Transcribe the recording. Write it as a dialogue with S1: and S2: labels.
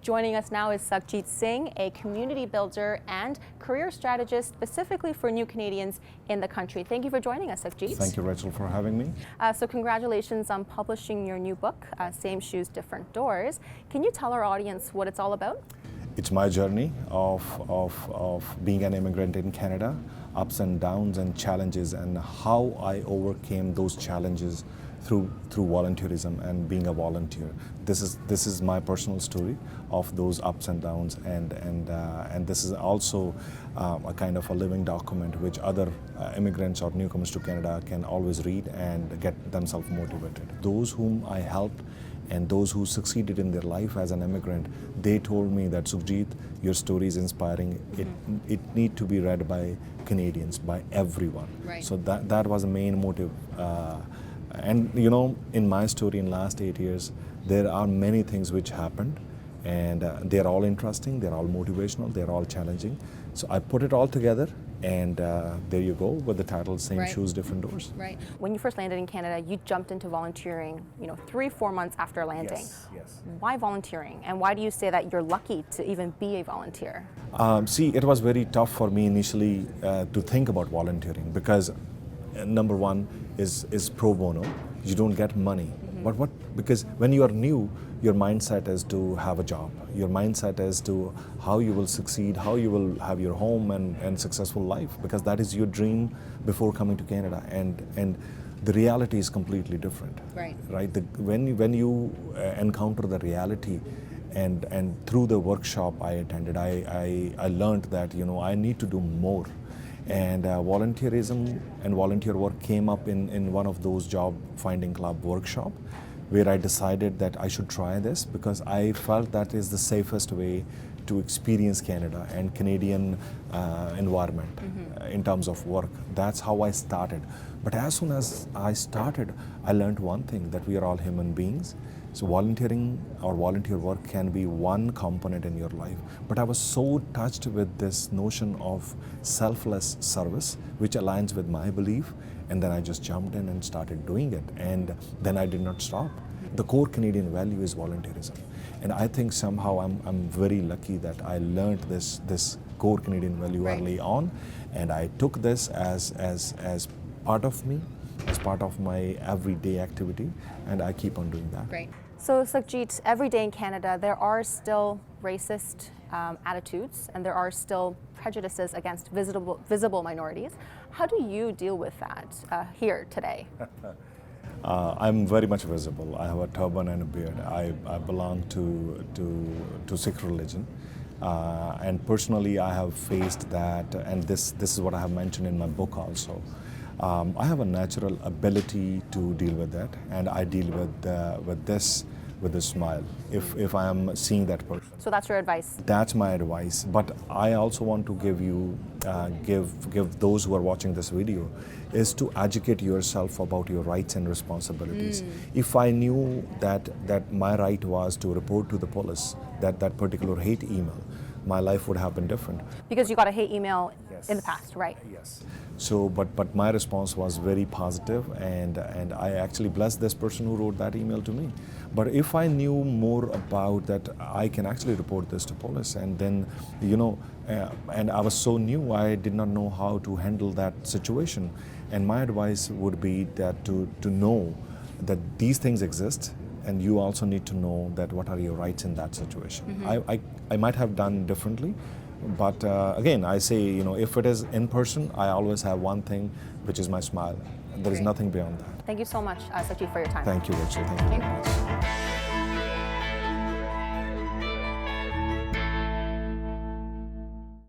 S1: Joining us now is Sukhjit Singh, a community builder and career strategist specifically for new Canadians in the country. Thank you for joining us, Sukhjit.
S2: Thank you, Rachel, for having me.
S1: So congratulations on publishing your new book, Same Shoes, Different Doors. Can you tell our audience what it's all about?
S2: It's my journey of being an immigrant in Canada, ups and downs and challenges, and how I overcame those challenges through volunteerism and being a volunteer. This is my personal story of those ups and downs, and this is also a kind of a living document which other immigrants or newcomers to Canada can always read and get themselves motivated. Those whom I helped and those who succeeded in their life as an immigrant, they told me that, Sukhjit, your story is inspiring. It need to be read by Canadians, by everyone.
S1: Right.
S2: So that was the main motive. And you know, in my story in last 8 years, there are many things which happened, and they're all interesting, they're all motivational, they're all challenging. So I put it all together, and there you go with the title, Same Shoes, Different Doors.
S1: Right. When you first landed in Canada, you jumped into volunteering, 3-4 months after landing.
S2: Yes.
S1: Why volunteering? And why do you say that you're lucky to even be a volunteer?
S2: See, it was very tough for me initially to think about volunteering because number one is pro bono. You don't get money. But because when you are new, your mindset is to have a job. Your mindset is to how you will succeed, how you will have your home and successful life, because that is your dream before coming to Canada. And the reality is completely different.
S1: Right.
S2: When you encounter the reality, and through the workshop I attended, I learned that I need to do more. And volunteerism and volunteer work came up in one of those job finding club workshop, where I decided that I should try this because I felt that is the safest way to experience Canada and Canadian environment in terms of work. That's how I started. But as soon as I started, I learned one thing, that we are all human beings. So volunteering or volunteer work can be one component in your life. But I was so touched with this notion of selfless service, which aligns with my belief. And then I just jumped in and started doing it. And then I did not stop. The core Canadian value is volunteerism. And I think somehow I'm very lucky that I learned this core Canadian value early on. And I took this as part of me, as part of my everyday activity, and I keep on doing that.
S1: Great. So Sukhjit, every day in Canada, there are still racist attitudes and there are still prejudices against visible minorities. How do you deal with that here today?
S2: I'm very much visible. I have a turban and a beard. I belong to Sikh religion. And personally, I have faced that, and this is what I have mentioned in my book also. I have a natural ability to deal with that, and I deal with this with a smile if I am seeing that person.
S1: So that's your advice?
S2: That's my advice. But I also want to give those who are watching this video is to educate yourself about your rights and responsibilities. If I knew that my right was to report to the police that particular hate email, my life would have been different.
S1: Because you got a hate email in the past, right?
S2: Yes. So, but my response was very positive, and I actually blessed this person who wrote that email to me. But if I knew more about that, I can actually report this to police, and then, and I was so new, I did not know how to handle that situation. And my advice would be that to know that these things exist, and you also need to know that what are your rights in that situation. I might have done differently, but again, I say, if it is in person, I always have one thing, which is my smile. There is nothing beyond that.
S1: Thank you so much, Sukhjit, for your time.
S2: Thank you, Rachel. Thank you very much.